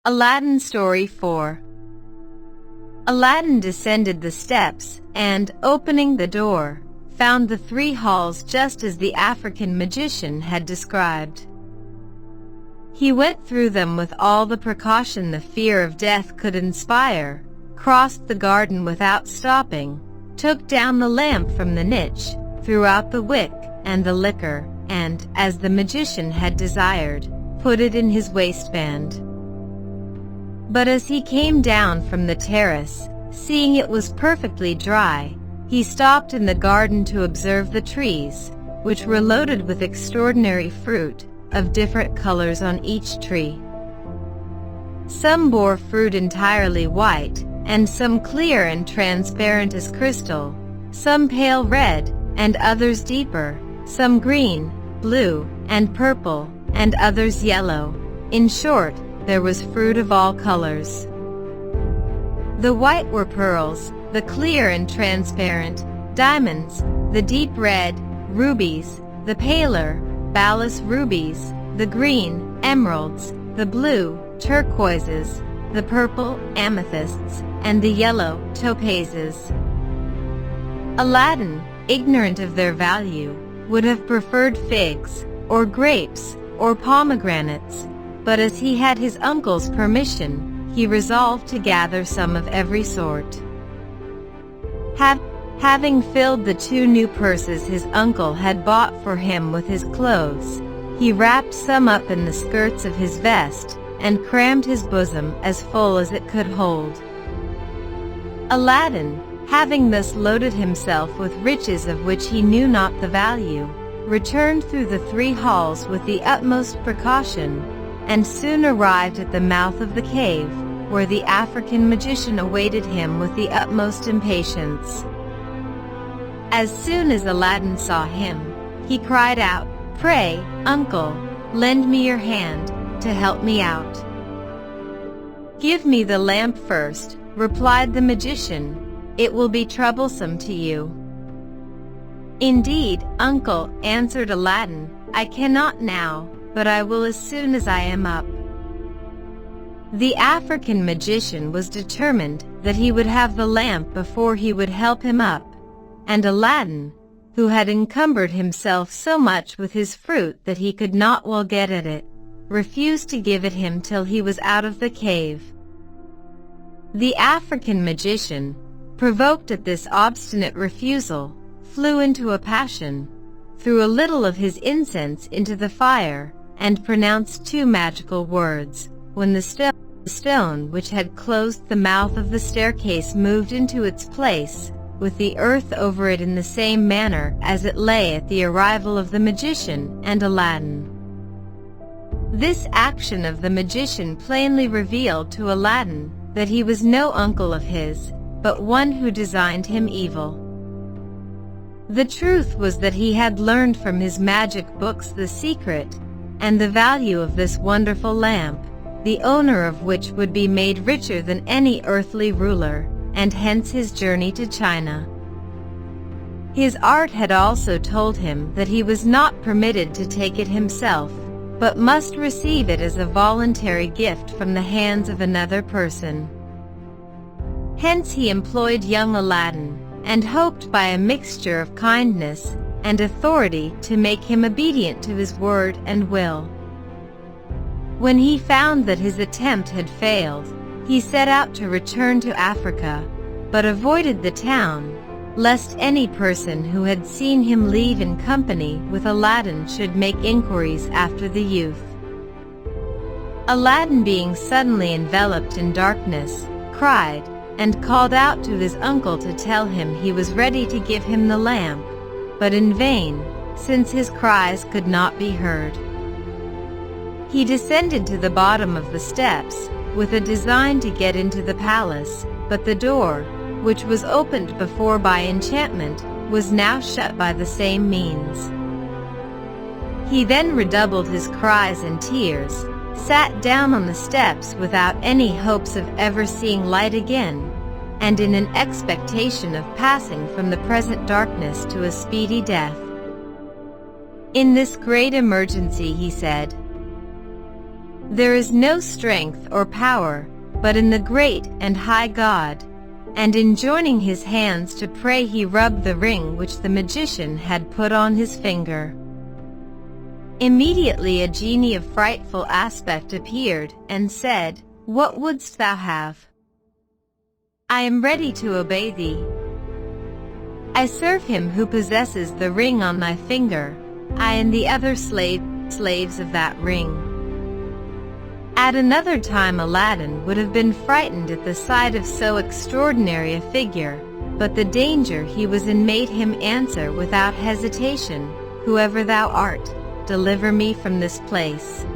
Aladdin Story 4. Aladdin descended the steps and, opening the door, found the three halls just as the African magician had described. He went through them with all the precaution the fear of death could inspire, crossed the garden without stopping, took down the lamp from the niche, threw out the wick and the liquor, and, as the magician had desired, put it in his waistband. But as he came down from the terrace, seeing it was perfectly dry, he stopped in the garden to observe the trees, which were loaded with extraordinary fruit, of different colors on each tree. Some bore fruit entirely white, and some clear and transparent as crystal, some pale red, and others deeper, some green, blue, and purple, and others yellow. In short, there was fruit of all colors. The white were pearls, the clear and transparent, diamonds, the deep red, rubies, the paler, balas rubies, the green, emeralds, the blue, turquoises, the purple, amethysts, and the yellow, topazes. Aladdin, ignorant of their value, would have preferred figs, or grapes, or pomegranates, but as he had his uncle's permission, he resolved to gather some of every sort. Having filled the 2 new purses his uncle had bought for him with his clothes, he wrapped some up in the skirts of his vest, and crammed his bosom as full as it could hold. Aladdin, having thus loaded himself with riches of which he knew not the value, returned through the 3 halls with the utmost precaution, and soon arrived at the mouth of the cave, where the African magician awaited him with the utmost impatience. As soon as Aladdin saw him, he cried out, "Pray, uncle, lend me your hand, to help me out." "Give me the lamp first," replied the magician. "It will be troublesome to you." "Indeed, uncle," answered Aladdin, "I cannot now, but I will as soon as I am up." The African magician was determined that he would have the lamp before he would help him up, and Aladdin, who had encumbered himself so much with his fruit that he could not well get at it, refused to give it him till he was out of the cave. The African magician, provoked at this obstinate refusal, flew into a passion, threw a little of his incense into the fire, and pronounced 2 magical words, when the stone which had closed the mouth of the staircase moved into its place, with the earth over it in the same manner as it lay at the arrival of the magician and Aladdin. This action of the magician plainly revealed to Aladdin that he was no uncle of his, but one who designed him evil. The truth was that he had learned from his magic books the secret and the value of this wonderful lamp, the owner of which would be made richer than any earthly ruler, and hence his journey to China. His art had also told him that he was not permitted to take it himself, but must receive it as a voluntary gift from the hands of another person. Hence he employed young Aladdin, and hoped by a mixture of kindness and authority to make him obedient to his word and will. When he found that his attempt had failed, he set out to return to Africa, but avoided the town, lest any person who had seen him leave in company with Aladdin should make inquiries after the youth. Aladdin, being suddenly enveloped in darkness, cried, and called out to his uncle to tell him he was ready to give him the lamp, but in vain, since his cries could not be heard. He descended to the bottom of the steps, with a design to get into the palace, but the door, which was opened before by enchantment, was now shut by the same means. He then redoubled his cries and tears, sat down on the steps without any hopes of ever seeing light again, and in an expectation of passing from the present darkness to a speedy death. In this great emergency he said, There is no strength or power but in the great and high God." And in joining his hands to pray, he rubbed the ring which the magician had put on his finger. Immediately a genie of frightful aspect appeared and said, "What wouldst thou have? I am ready to obey thee. I serve him who possesses the ring on thy finger, I and the other slaves of that ring." At another time Aladdin would have been frightened at the sight of so extraordinary a figure, but the danger he was in made him answer without hesitation, "Whoever thou art, deliver me from this place."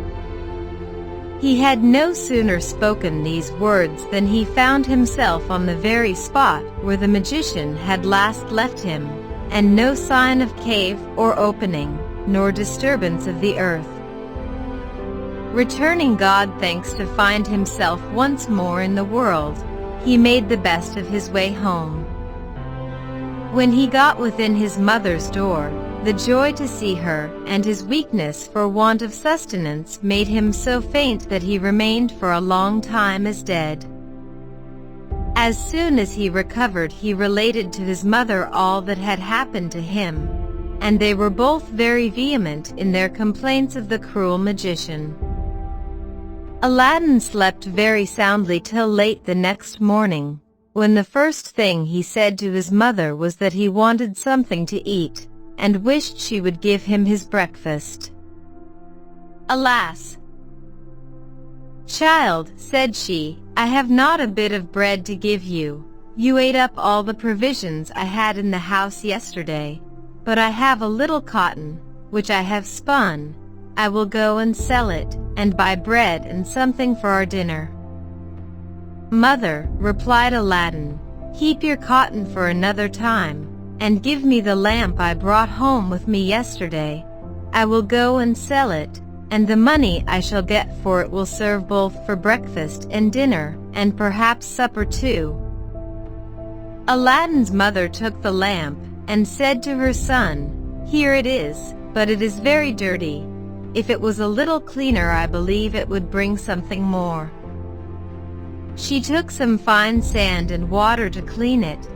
He had no sooner spoken these words than he found himself on the very spot where the magician had last left him, and no sign of cave or opening, nor disturbance of the earth. Returning God thanks to find himself once more in the world, he made the best of his way home. When he got within his mother's door, the joy to see her and his weakness for want of sustenance made him so faint that he remained for a long time as dead. As soon as he recovered, he related to his mother all that had happened to him, and they were both very vehement in their complaints of the cruel magician. Aladdin slept very soundly till late the next morning, when the first thing he said to his mother was that he wanted something to eat, and wished she would give him his breakfast. "Alas, child," said she, "I have not a bit of bread to give you. You ate up all the provisions I had in the house yesterday, but I have a little cotton, which I have spun. I will go and sell it, and buy bread and something for our dinner." "Mother," replied Aladdin, "keep your cotton for another time, and give me the lamp I brought home with me yesterday. I will go and sell it, and the money I shall get for it will serve both for breakfast and dinner, and perhaps supper too." Aladdin's mother took the lamp, and said to her son, "Here it is, but it is very dirty. If it was a little cleaner, I believe it would bring something more." She took some fine sand and water to clean it,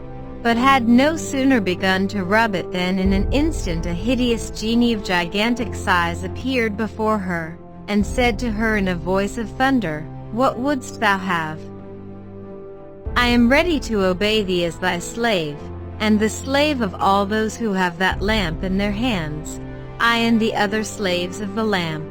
but had no sooner begun to rub it than in an instant a hideous genie of gigantic size appeared before her, and said to her in a voice of thunder, "What wouldst thou have? I am ready to obey thee as thy slave, and the slave of all those who have that lamp in their hands, I and the other slaves of the lamp."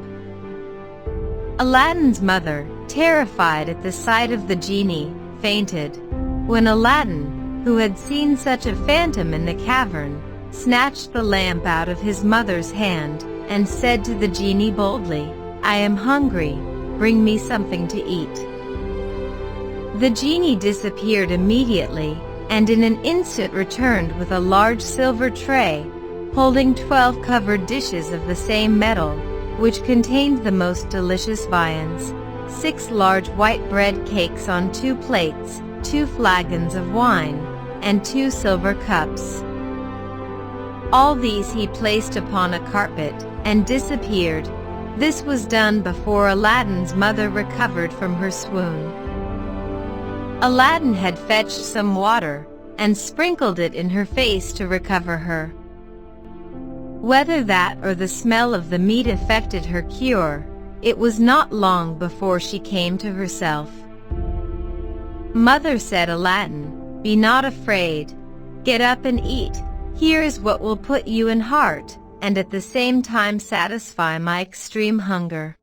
Aladdin's mother, terrified at the sight of the genie, fainted, when Aladdin, who had seen such a phantom in the cavern, snatched the lamp out of his mother's hand, and said to the genie boldly, "I am hungry, bring me something to eat." The genie disappeared immediately, and in an instant returned with a large silver tray, holding 12 covered dishes of the same metal, which contained the most delicious viands, 6 large white bread cakes on 2 plates, 2 flagons of wine, and 2 silver cups. All these he placed upon a carpet, and disappeared. This was done before Aladdin's mother recovered from her swoon. Aladdin had fetched some water, and sprinkled it in her face to recover her. Whether that or the smell of the meat effected her cure, it was not long before she came to herself. "Mother," said Aladdin, "be not afraid. Get up and eat. Here is what will put you in heart, and at the same time satisfy my extreme hunger."